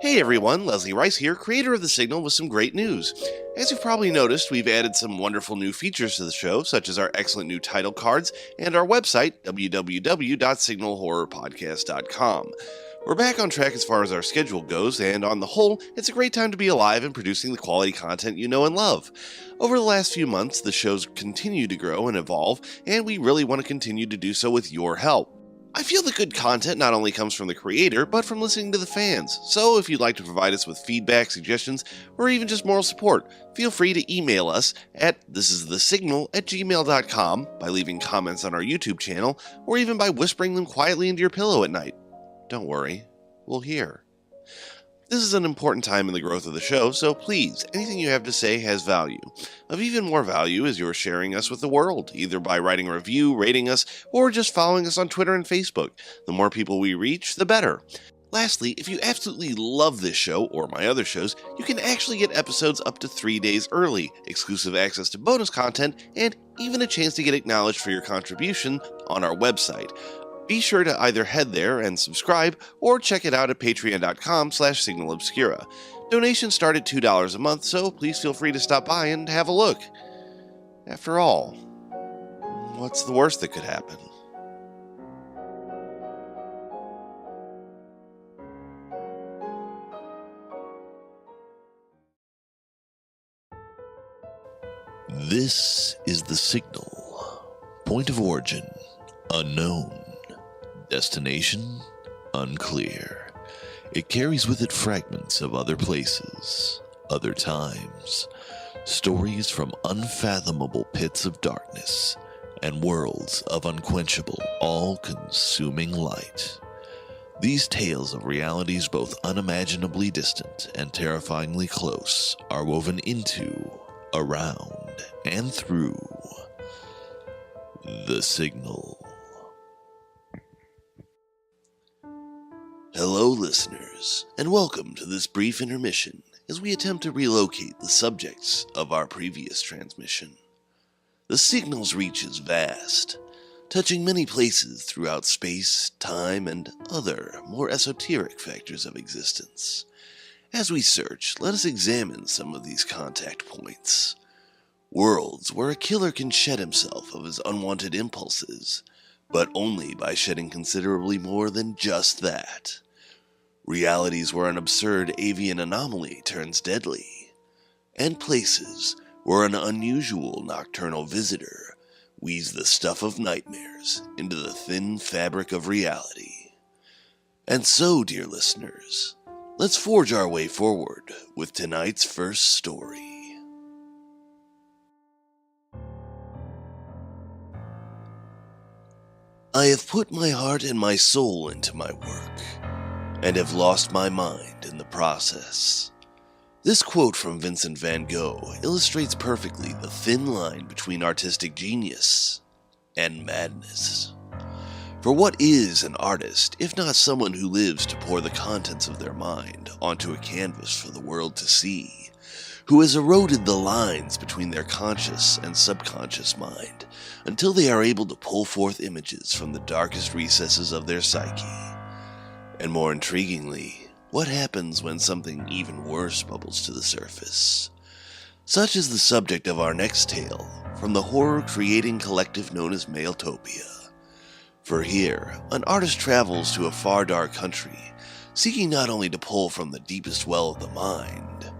Hey everyone, Leslie Rice here, creator of The Signal with some great news. As you've probably noticed, we've added some wonderful new features to the show, such as our excellent new title cards and our website, www.signalhorrorpodcast.com. We're back on track as far as our schedule goes, and on the whole, it's a great time to be alive and producing the quality content you know and love. Over the last few months, the show's continued to grow and evolve, and we really want to continue to do so with your help. I feel that good content not only comes from the creator, but from listening to the fans, so if you'd like to provide us with feedback, suggestions, or even just moral support, feel free to email us at thisisthesignal@gmail.com by leaving comments on our YouTube channel, or even by whispering them quietly into your pillow at night. Don't worry, we'll hear. This is an important time in the growth of the show, so please, anything you have to say has value. Of even more value is your sharing us with the world, either by writing a review, rating us, or just following us on Twitter and Facebook. The more people we reach, the better. Lastly, if you absolutely love this show, or my other shows, you can actually get episodes up to 3 days early, exclusive access to bonus content, and even a chance to get acknowledged for your contribution on our website. Be sure to either head there and subscribe, or check it out at patreon.com/signalobscura. Donations start at $2 a month, so please feel free to stop by and have a look. After all, what's the worst that could happen? This is the Signal. Point of origin, unknown. Destination, unclear. It carries with it fragments of other places, other times, stories from unfathomable pits of darkness, and worlds of unquenchable, all-consuming light. These tales of realities both unimaginably distant and terrifyingly close are woven into, around, and through the Signal. Hello, listeners, and welcome to this brief intermission as we attempt to relocate the subjects of our previous transmission. The Signal's reach is vast, touching many places throughout space, time, and other more esoteric factors of existence. As we search, let us examine some of these contact points. Worlds where a killer can shed himself of his unwanted impulses, but only by shedding considerably more than just that. Realities where an absurd avian anomaly turns deadly, and places where an unusual nocturnal visitor weaves the stuff of nightmares into the thin fabric of reality. And so, dear listeners, let's forge our way forward with tonight's first story. I have put my heart and my soul into my work, and have lost my mind in the process. This quote from Vincent van Gogh illustrates perfectly the thin line between artistic genius and madness. For what is an artist if not someone who lives to pour the contents of their mind onto a canvas for the world to see, who has eroded the lines between their conscious and subconscious mind until they are able to pull forth images from the darkest recesses of their psyche? And more intriguingly, what happens when something even worse bubbles to the surface? Such is the subject of our next tale from the horror-creating collective known as Maeltopia. For here, an artist travels to a far dark country, seeking not only to pull from the deepest well of the mind,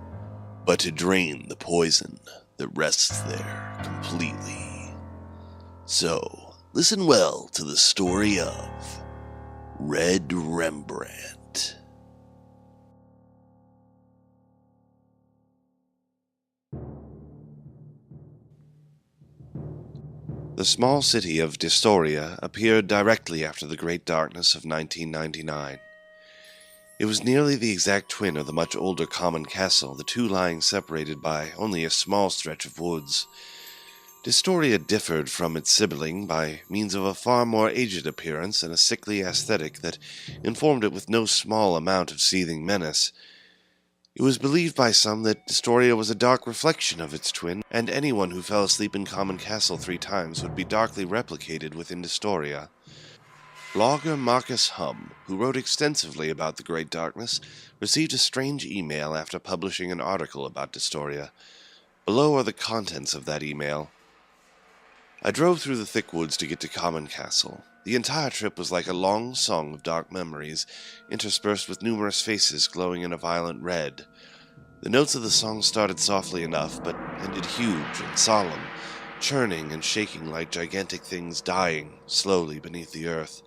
but to drain the poison that rests there completely. So, listen well to the story of Red Rembrandt. The small city of Distoria appeared directly after the Great Darkness of 1999. It was nearly the exact twin of the much older common castle, the two lying separated by only a small stretch of woods. Distoria differed from its sibling by means of a far more aged appearance and a sickly aesthetic that informed it with no small amount of seething menace. It was believed by some that Distoria was a dark reflection of its twin, and anyone who fell asleep in Common Castle 3 times would be darkly replicated within Distoria. Blogger Marcus Hum, who wrote extensively about the Great Darkness, received a strange email after publishing an article about Dystoria. Below are the contents of that email. I drove through the thick woods to get to Common Castle. The entire trip was like a long song of dark memories, interspersed with numerous faces glowing in a violent red. The notes of the song started softly enough, but ended huge and solemn, churning and shaking like gigantic things dying slowly beneath the earth.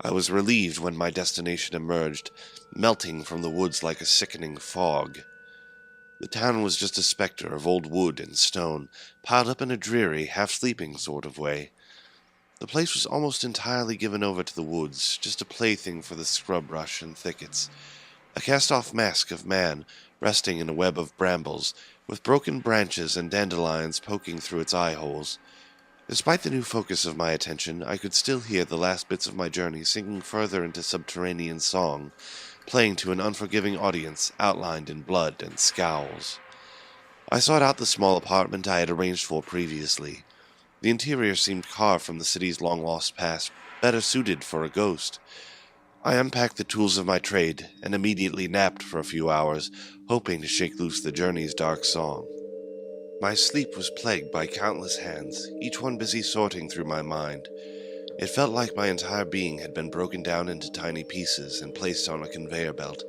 I was relieved when my destination emerged, melting from the woods like a sickening fog. The town was just a specter of old wood and stone, piled up in a dreary, half-sleeping sort of way. The place was almost entirely given over to the woods, just a plaything for the scrub brush and thickets. A cast-off mask of man, resting in a web of brambles, with broken branches and dandelions poking through its eye-holes. Despite the new focus of my attention, I could still hear the last bits of my journey sinking further into subterranean song, playing to an unforgiving audience outlined in blood and scowls. I sought out the small apartment I had arranged for previously. The interior seemed carved from the city's long-lost past, better suited for a ghost. I unpacked the tools of my trade and immediately napped for a few hours, hoping to shake loose the journey's dark song. My sleep was plagued by countless hands, each one busy sorting through my mind. It felt like my entire being had been broken down into tiny pieces and placed on a conveyor belt.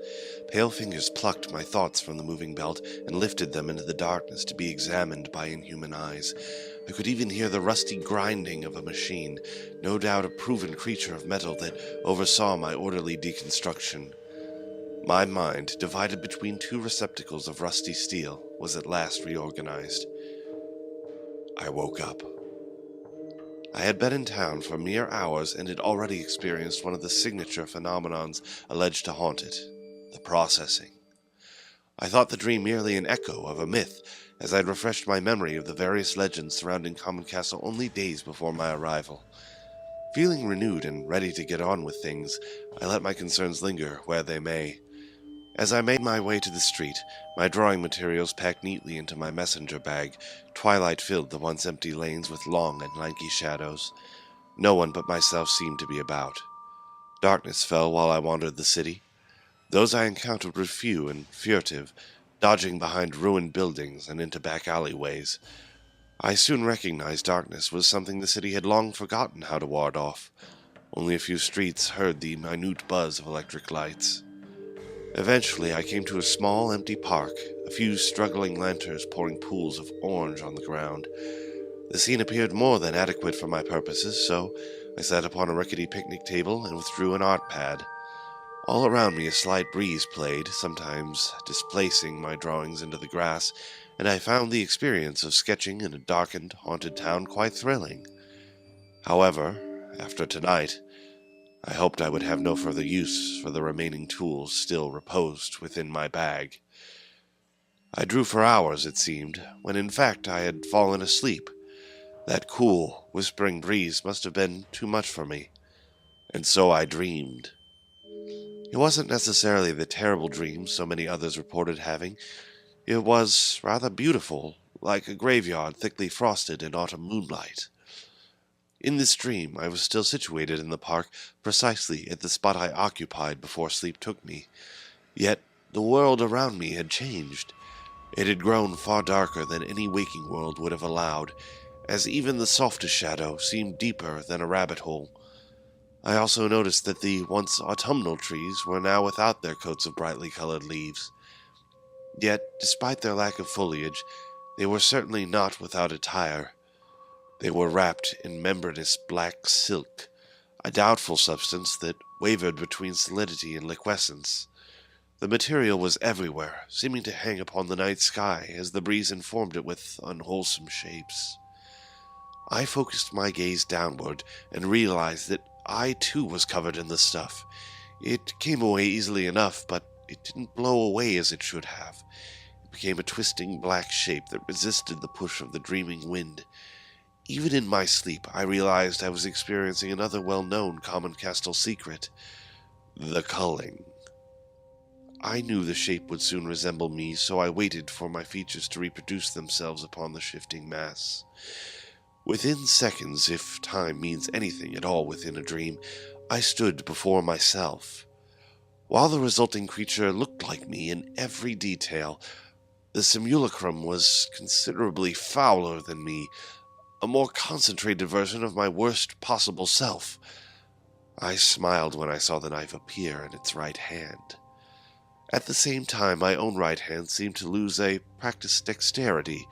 Pale fingers plucked my thoughts from the moving belt and lifted them into the darkness to be examined by inhuman eyes. I could even hear the rusty grinding of a machine, no doubt a proven creature of metal that oversaw my orderly deconstruction. My mind, divided between two receptacles of rusty steel, was at last reorganized. I woke up. I had been in town for mere hours and had already experienced one of the signature phenomenons alleged to haunt it, the processing. I thought the dream merely an echo of a myth, as I'd refreshed my memory of the various legends surrounding Common Castle only days before my arrival. Feeling renewed and ready to get on with things, I let my concerns linger where they may. As I made my way to the street, my drawing materials packed neatly into my messenger bag, twilight filled the once empty lanes with long and lanky shadows. No one but myself seemed to be about. Darkness fell while I wandered the city. Those I encountered were few and furtive, dodging behind ruined buildings and into back alleyways. I soon recognized darkness was something the city had long forgotten how to ward off. Only a few streets heard the minute buzz of electric lights. Eventually, I came to a small, empty park, a few struggling lanterns pouring pools of orange on the ground. The scene appeared more than adequate for my purposes, so I sat upon a rickety picnic table and withdrew an art pad. All around me a slight breeze played, sometimes displacing my drawings into the grass, and I found the experience of sketching in a darkened, haunted town quite thrilling. However, after tonight, I hoped I would have no further use for the remaining tools still reposed within my bag. I drew for hours, it seemed, when in fact I had fallen asleep. That cool, whispering breeze must have been too much for me, and so I dreamed. It wasn't necessarily the terrible dream so many others reported having. It was rather beautiful, like a graveyard thickly frosted in autumn moonlight. In this dream, I was still situated in the park, precisely at the spot I occupied before sleep took me. Yet the world around me had changed. It had grown far darker than any waking world would have allowed, as even the softest shadow seemed deeper than a rabbit hole. I also noticed that the once autumnal trees were now without their coats of brightly colored leaves. Yet, despite their lack of foliage, they were certainly not without attire. They were wrapped in membranous black silk, a doubtful substance that wavered between solidity and liquescence. The material was everywhere, seeming to hang upon the night sky as the breeze informed it with unwholesome shapes. I focused my gaze downward and realized that I too was covered in the stuff. It came away easily enough, but it didn't blow away as it should have. It became a twisting black shape that resisted the push of the dreaming wind. Even in my sleep, I realized I was experiencing another well-known Common Castle secret, the culling. I knew the shape would soon resemble me, so I waited for my features to reproduce themselves upon the shifting mass. Within seconds, if time means anything at all within a dream, I stood before myself. While the resulting creature looked like me in every detail, the simulacrum was considerably fouler than me, a more concentrated version of my worst possible self. I smiled when I saw the knife appear in its right hand. At the same time, my own right hand seemed to lose a practiced dexterity.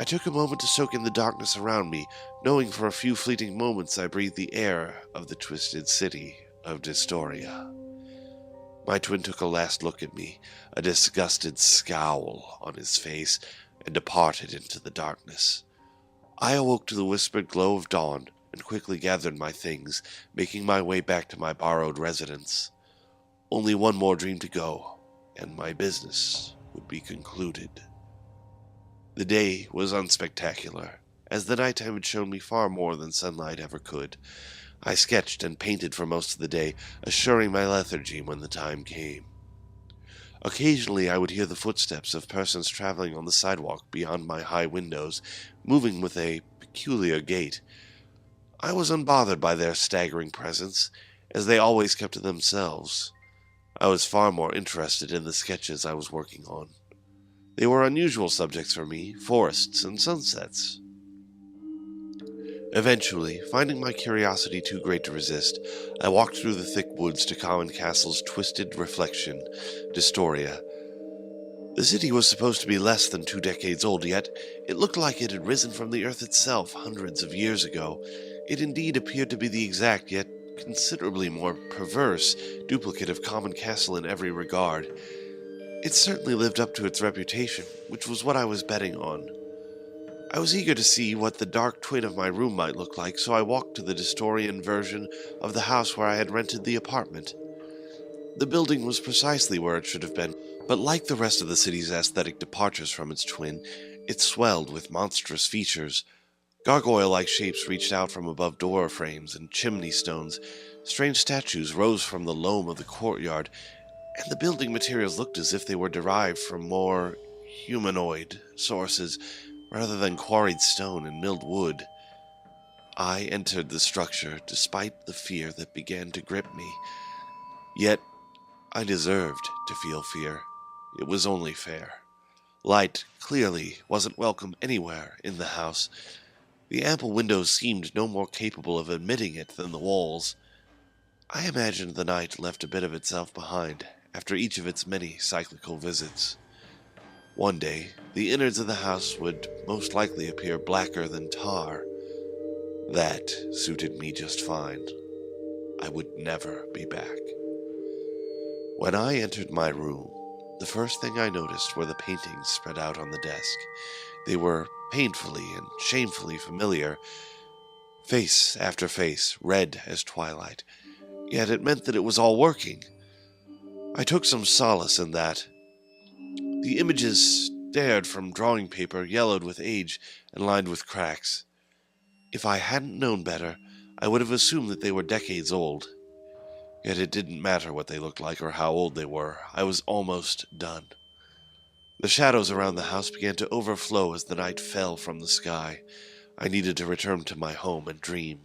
I took a moment to soak in the darkness around me, knowing for a few fleeting moments I breathed the air of the twisted city of Dystoria. My twin took a last look at me, a disgusted scowl on his face, and departed into the darkness. I awoke to the whispered glow of dawn and quickly gathered my things, making my way back to my borrowed residence. Only one more dream to go, and my business would be concluded. The day was unspectacular, as the nighttime had shown me far more than sunlight ever could. I sketched and painted for most of the day, assuring my lethargy when the time came. Occasionally I would hear the footsteps of persons traveling on the sidewalk beyond my high windows, moving with a peculiar gait. I was unbothered by their staggering presence, as they always kept to themselves. I was far more interested in the sketches I was working on. They were unusual subjects for me, forests and sunsets. Eventually, finding my curiosity too great to resist, I walked through the thick woods to Common Castle's twisted reflection, Dystoria. The city was supposed to be less than 2 decades old, yet it looked like it had risen from the earth itself hundreds of years ago. It indeed appeared to be the exact, yet considerably more perverse, duplicate of Common Castle in every regard. It certainly lived up to its reputation, which was what I was betting on. I was eager to see what the dark twin of my room might look like, so I walked to the Dystorian version of the house where I had rented the apartment. The building was precisely where it should have been, but like the rest of the city's aesthetic departures from its twin, it swelled with monstrous features. Gargoyle-like shapes reached out from above door frames and chimney stones. Strange statues rose from the loam of the courtyard, and the building materials looked as if they were derived from more humanoid sources rather than quarried stone and milled wood. I entered the structure despite the fear that began to grip me. Yet I deserved to feel fear. It was only fair. Light clearly wasn't welcome anywhere in the house. The ample windows seemed no more capable of admitting it than the walls. I imagined the night left a bit of itself behind after each of its many cyclical visits. One day, the innards of the house would most likely appear blacker than tar. That suited me just fine. I would never be back. When I entered my room, the first thing I noticed were the paintings spread out on the desk. They were painfully and shamefully familiar, face after face, red as twilight. Yet it meant that it was all working. I took some solace in that. The images stared from drawing paper, yellowed with age and lined with cracks. If I hadn't known better, I would have assumed that they were decades old. Yet it didn't matter what they looked like or how old they were. I was almost done. The shadows around the house began to overflow as the night fell from the sky. I needed to return to my home and dream.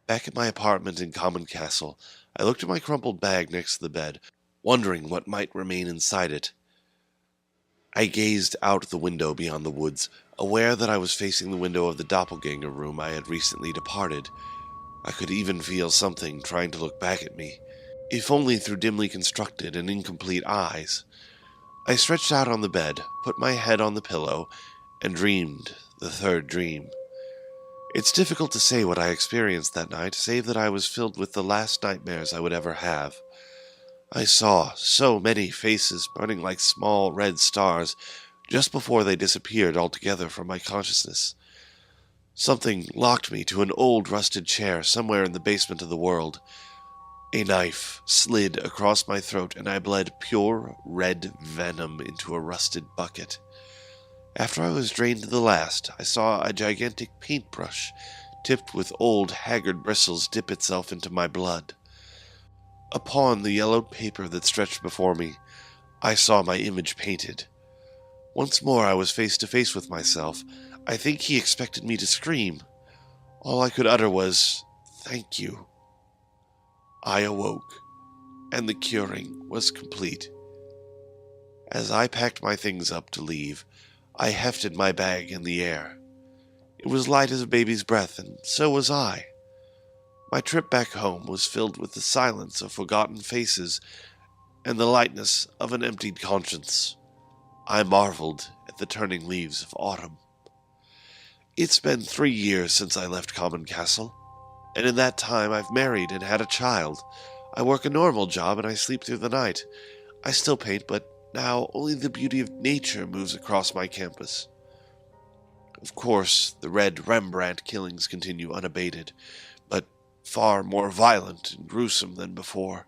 Back at my apartment in Common Castle, I looked at my crumpled bag next to the bed, wondering what might remain inside it. I gazed out the window beyond the woods, aware that I was facing the window of the doppelganger room I had recently departed. I could even feel something trying to look back at me, if only through dimly constructed and incomplete eyes. I stretched out on the bed, put my head on the pillow, and dreamed the third dream. It's difficult to say what I experienced that night, save that I was filled with the last nightmares I would ever have. I saw so many faces burning like small red stars just before they disappeared altogether from my consciousness. Something locked me to an old rusted chair somewhere in the basement of the world. A knife slid across my throat and I bled pure red venom into a rusted bucket. After I was drained to the last, I saw a gigantic paintbrush, tipped with old, haggard bristles, dip itself into my blood. Upon the yellowed paper that stretched before me, I saw my image painted. Once more I was face to face with myself. I think he expected me to scream. All I could utter was, "Thank you." I awoke, and the curing was complete. As I packed my things up to leave, I hefted my bag in the air. It was light as a baby's breath, and so was I. My trip back home was filled with the silence of forgotten faces and the lightness of an emptied conscience. I marveled at the turning leaves of autumn. It's been 3 years since I left Common Castle, and in that time I've married and had a child. I work a normal job and I sleep through the night. I still paint, but now only the beauty of nature moves across my campus. Of course, the red Rembrandt killings continue unabated, but far more violent and gruesome than before.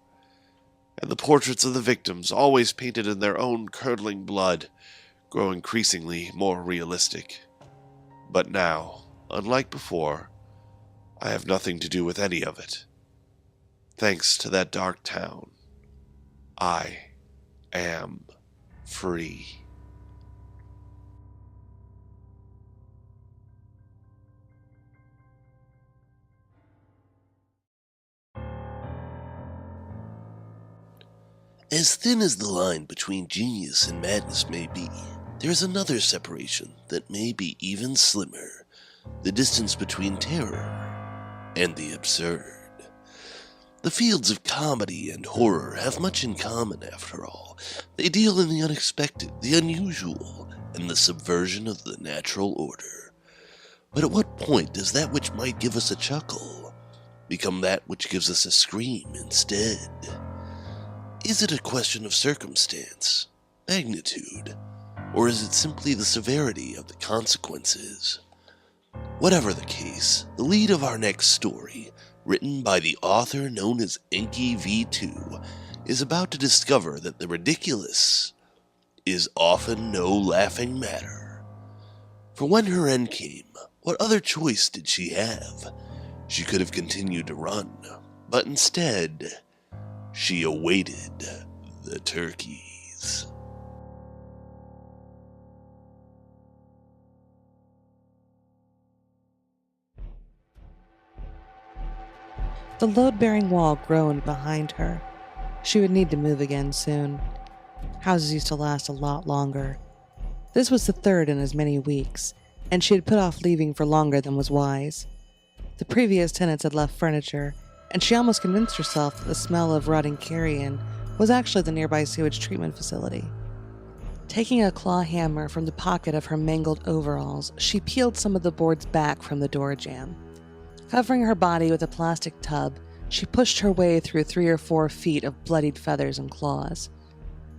And the portraits of the victims, always painted in their own curdling blood, grow increasingly more realistic. But now, unlike before, I have nothing to do with any of it. Thanks to that dark town, I am free. As thin as the line between genius and madness may be, there is another separation that may be even slimmer: the distance between terror and the absurd. The fields of comedy and horror have much in common, after all. They deal in the unexpected, the unusual, and the subversion of the natural order. But at what point does that which might give us a chuckle become that which gives us a scream instead? Is it a question of circumstance, magnitude, or is it simply the severity of the consequences? Whatever the case, the lead of our next story, written by the author known as Enki V2, is about to discover that the ridiculous is often no laughing matter. For when her end came, what other choice did she have? She could have continued to run, but instead, she awaited the turkeys. The load-bearing wall groaned behind her. She would need to move again soon. Houses used to last a lot longer. This was the third in as many weeks, and she had put off leaving for longer than was wise. The previous tenants had left furniture, and she almost convinced herself that the smell of rotting carrion was actually the nearby sewage treatment facility. Taking a claw hammer from the pocket of her mangled overalls, she peeled some of the boards back from the door jamb. Covering her body with a plastic tub, she pushed her way through 3 or 4 feet of bloodied feathers and claws.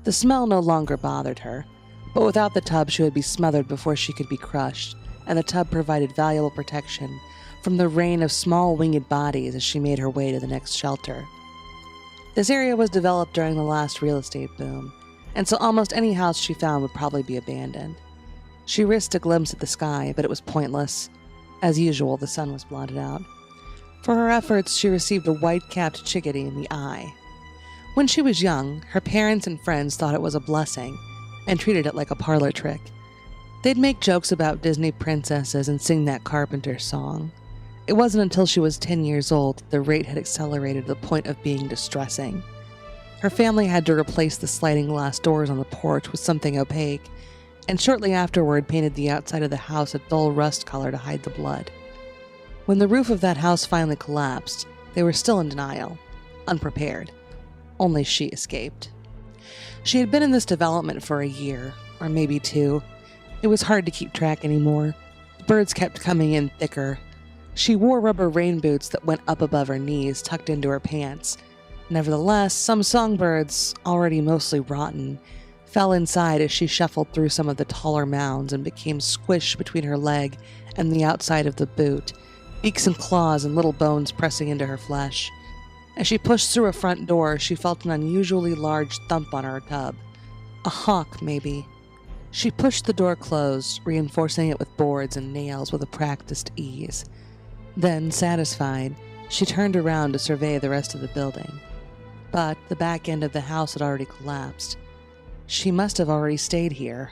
The smell no longer bothered her, but without the tub she would be smothered before she could be crushed, and the tub provided valuable protection from the rain of small winged bodies as she made her way to the next shelter. This area was developed during the last real estate boom, and so almost any house she found would probably be abandoned. She risked a glimpse at the sky, but it was pointless. As usual, the sun was blotted out. For her efforts, she received a white-capped chickadee in the eye. When she was young, her parents and friends thought it was a blessing and treated it like a parlor trick. They'd make jokes about Disney princesses and sing that Carpenter song. It wasn't until she was 10 years old that the rate had accelerated to the point of being distressing. Her family had to replace the sliding glass doors on the porch with something opaque, and shortly afterward painted the outside of the house a dull rust color to hide the blood. When the roof of that house finally collapsed, they were still in denial, unprepared. Only she escaped. She had been in this development for a year, or maybe 2. It was hard to keep track anymore. The birds kept coming in thicker. She wore rubber rain boots that went up above her knees, tucked into her pants. Nevertheless, some songbirds, already mostly rotten, fell inside as she shuffled through some of the taller mounds and became squished between her leg and the outside of the boot, beaks and claws and little bones pressing into her flesh. As she pushed through a front door, she felt an unusually large thump on her tub. A hawk, maybe. She pushed the door closed, reinforcing it with boards and nails with a practiced ease. Then, satisfied, she turned around to survey the rest of the building. But the back end of the house had already collapsed. She must have already stayed here.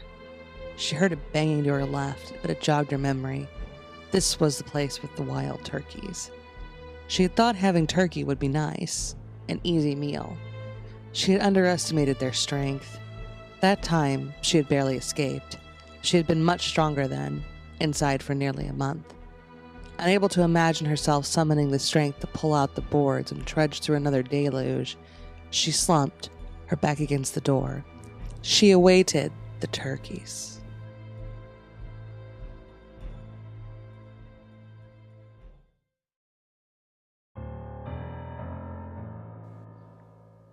She heard it banging to her left, but it jogged her memory. This was the place with the wild turkeys. She had thought having turkey would be nice. an easy meal. She had underestimated their strength. That time, she had barely escaped. She had been much stronger then, inside for nearly a month. Unable to imagine herself summoning the strength to pull out the boards and trudge through another deluge, she slumped, her back against the door. She awaited the turkeys.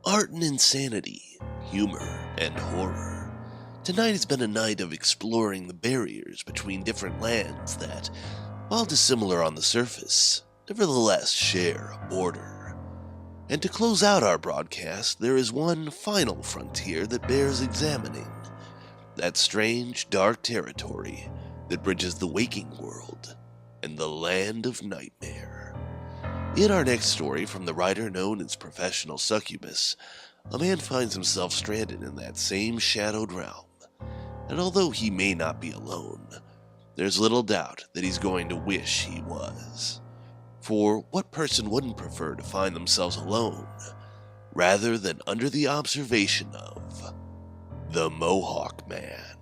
Art and insanity, humor and horror. Tonight has been a night of exploring the barriers between different lands that, while dissimilar on the surface, nevertheless share a border. And to close out our broadcast, there is one final frontier that bears examining. That strange, dark territory that bridges the waking world and the land of nightmare. In our next story from the writer known as Professional Succubus, a man finds himself stranded in that same shadowed realm. And although he may not be alone, there's little doubt that he's going to wish he was. For what person wouldn't prefer to find themselves alone, rather than under the observation of the Mohawk Man?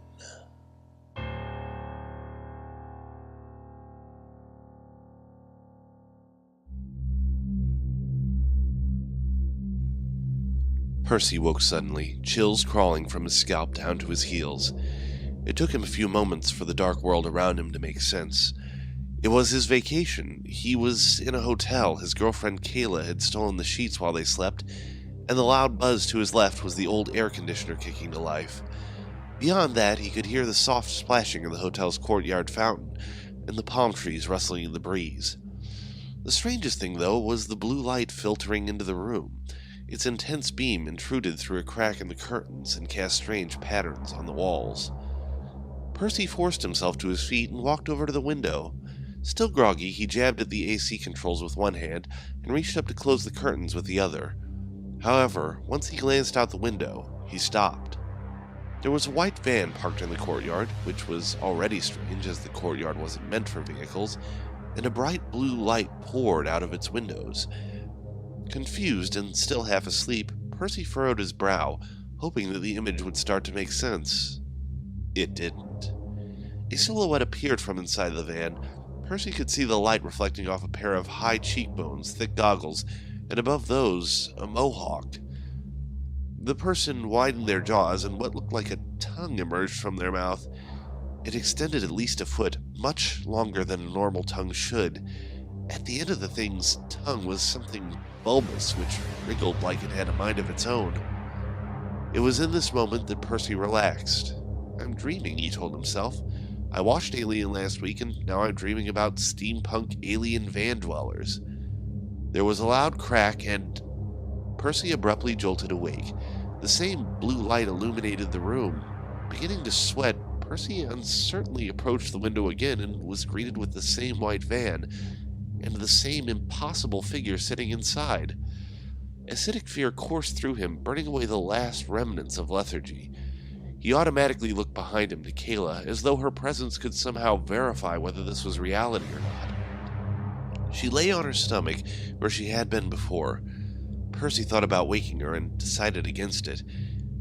Percy woke suddenly, chills crawling from his scalp down to his heels. It took him a few moments for the dark world around him to make sense. It was his vacation. He was in a hotel. His girlfriend Kayla had stolen the sheets while they slept, and the loud buzz to his left was the old air conditioner kicking to life. Beyond that, he could hear the soft splashing of the hotel's courtyard fountain, and the palm trees rustling in the breeze. The strangest thing, though, was the blue light filtering into the room. Its intense beam intruded through a crack in the curtains and cast strange patterns on the walls. Percy forced himself to his feet and walked over to the window. Still groggy, he jabbed at the AC controls with one hand and reached up to close the curtains with the other. However, once he glanced out the window, he stopped. There was a white van parked in the courtyard, which was already strange as the courtyard wasn't meant for vehicles, and a bright blue light poured out of its windows. Confused and still half asleep, Percy furrowed his brow, hoping that the image would start to make sense. It didn't. A silhouette appeared from inside the van. Percy could see the light reflecting off a pair of high cheekbones, thick goggles, and above those, a mohawk. The person widened their jaws, and what looked like a tongue emerged from their mouth. It extended at least a foot, much longer than a normal tongue should. At the end of the thing's tongue was something bulbous, which wriggled like it had a mind of its own. It was in this moment that Percy relaxed. I'm dreaming, he told himself. I watched Alien last week, and now I'm dreaming about steampunk alien van dwellers. There was a loud crack, and Percy abruptly jolted awake. The same blue light illuminated the room. Beginning to sweat, Percy uncertainly approached the window again and was greeted with the same white van, and the same impossible figure sitting inside. Acidic fear coursed through him, burning away the last remnants of lethargy. He automatically looked behind him to Kayla, as though her presence could somehow verify whether this was reality or not. She lay on her stomach, where she had been before. Percy thought about waking her and decided against it.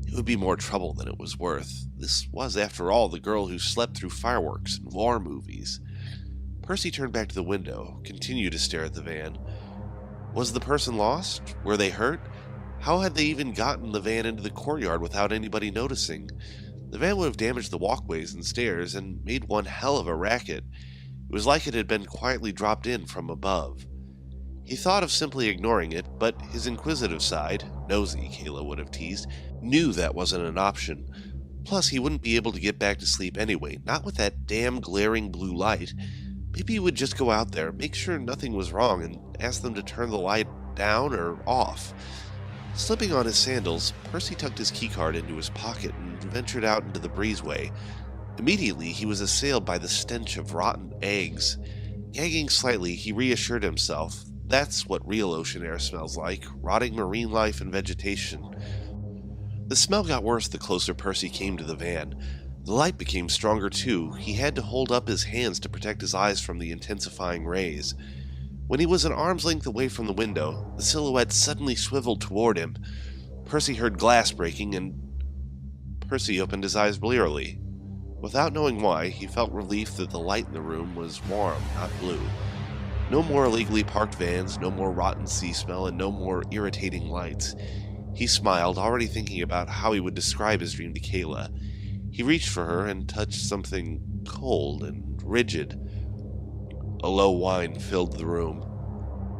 It would be more trouble than it was worth. This was, after all, the girl who slept through fireworks and war movies. Percy turned back to the window, continued to stare at the van. Was the person lost? Were they hurt? How had they even gotten the van into the courtyard without anybody noticing? The van would have damaged the walkways and stairs and made one hell of a racket. It was like it had been quietly dropped in from above. He thought of simply ignoring it, but his inquisitive side, nosy, Kayla would have teased, knew that wasn't an option. Plus, he wouldn't be able to get back to sleep anyway, not with that damn glaring blue light. Maybe he would just go out there, make sure nothing was wrong, and ask them to turn the light down or off. Slipping on his sandals, Percy tucked his keycard into his pocket and ventured out into the breezeway. Immediately, he was assailed by the stench of rotten eggs. Gagging slightly, he reassured himself. That's what real ocean air smells like, rotting marine life and vegetation. The smell got worse the closer Percy came to the van. The light became stronger too. He had to hold up his hands to protect his eyes from the intensifying rays. When he was an arm's length away from the window, the silhouette suddenly swiveled toward him. Percy heard glass breaking, and Percy opened his eyes blearily. Without knowing why, he felt relief that the light in the room was warm, not blue. No more illegally parked vans, no more rotten sea smell, and no more irritating lights. He smiled, already thinking about how he would describe his dream to Kayla. He reached for her and touched something cold and rigid. A low whine filled the room.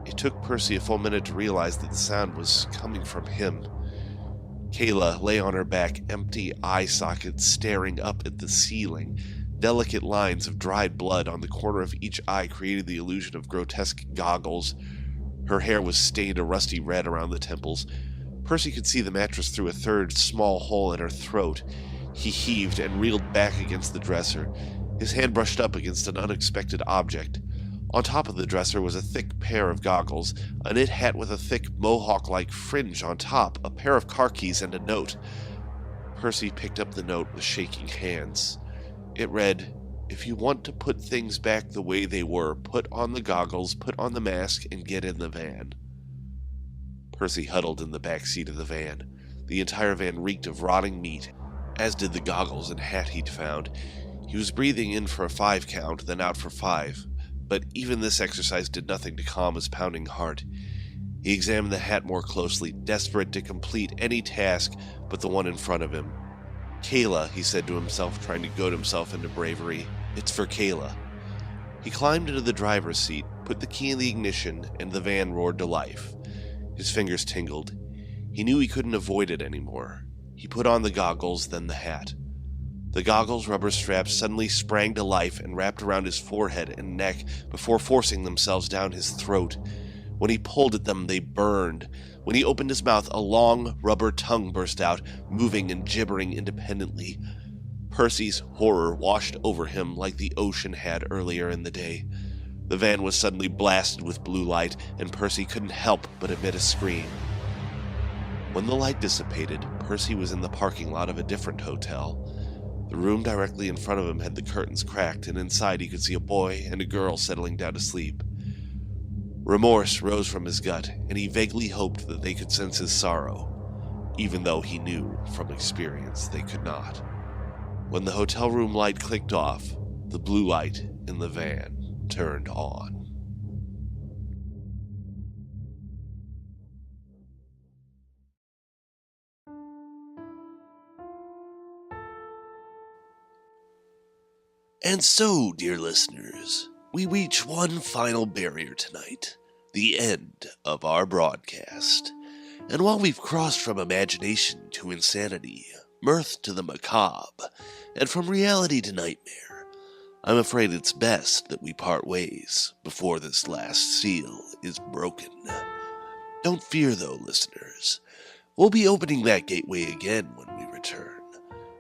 It took Percy a full minute to realize that the sound was coming from him. Kayla lay on her back, empty eye sockets staring up at the ceiling. Delicate lines of dried blood on the corner of each eye created the illusion of grotesque goggles. Her hair was stained a rusty red around the temples. Percy could see the mattress through a third small hole in her throat. He heaved and reeled back against the dresser. His hand brushed up against an unexpected object. On top of the dresser was a thick pair of goggles, a knit hat with a thick mohawk-like fringe on top, a pair of car keys, and a note. Percy picked up the note with shaking hands. It read, "If you want to put things back the way they were, put on the goggles, put on the mask, and get in the van." Percy huddled in the back seat of the van. The entire van reeked of rotting meat, as did the goggles and hat he'd found. He was breathing in for a 5 count, then out for 5. But even this exercise did nothing to calm his pounding heart. He examined the hat more closely, desperate to complete any task but the one in front of him. "Kayla," he said to himself, trying to goad himself into bravery. "It's for Kayla." He climbed into the driver's seat, put the key in the ignition, and the van roared to life. His fingers tingled. He knew he couldn't avoid it anymore. He put on the goggles, then the hat. The goggles' rubber straps suddenly sprang to life and wrapped around his forehead and neck before forcing themselves down his throat. When he pulled at them, they burned. When he opened his mouth, a long rubber tongue burst out, moving and gibbering independently. Percy's horror washed over him like the ocean had earlier in the day. The van was suddenly blasted with blue light, and Percy couldn't help but emit a scream. When the light dissipated, Percy was in the parking lot of a different hotel. The room directly in front of him had the curtains cracked, and inside he could see a boy and a girl settling down to sleep. Remorse rose from his gut, and he vaguely hoped that they could sense his sorrow, even though he knew from experience they could not. When the hotel room light clicked off, the blue light in the van turned on. And so, dear listeners, we reach one final barrier tonight, the end of our broadcast. And while we've crossed from imagination to insanity, mirth to the macabre, and from reality to nightmare, I'm afraid it's best that we part ways before this last seal is broken. Don't fear though, listeners. We'll be opening that gateway again when we return,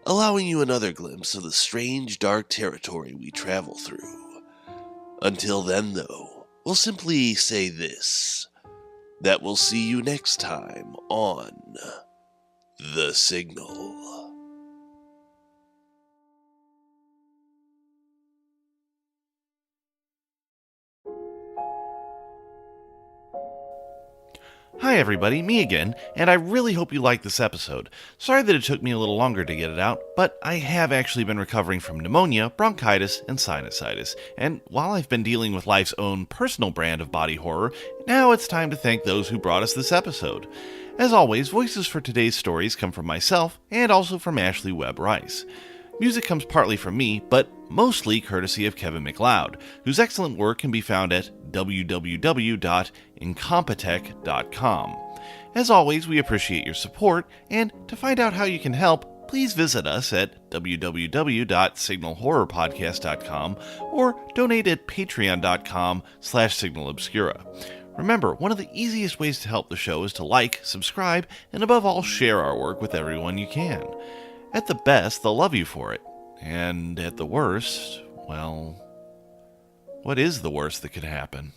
allowing you another glimpse of the strange, dark territory we travel through. Until then, though, we'll simply say this, that we'll see you next time on The Signal. Hi everybody, me again, and I really hope you liked this episode. Sorry that it took me a little longer to get it out, but I have actually been recovering from pneumonia, bronchitis, and sinusitis, and while I've been dealing with life's own personal brand of body horror, now it's time to thank those who brought us this episode. As always, voices for today's stories come from myself, and also from Ashley Webb Rice. Music comes partly from me, but mostly courtesy of Kevin MacLeod, whose excellent work can be found at www.incompetech.com. As always, we appreciate your support, and to find out how you can help, please visit us at www.signalhorrorpodcast.com or donate at patreon.com/signalobscura. Remember, one of the easiest ways to help the show is to like, subscribe, and above all, share our work with everyone you can. At the best, they'll love you for it. And at the worst, well, what is the worst that could happen?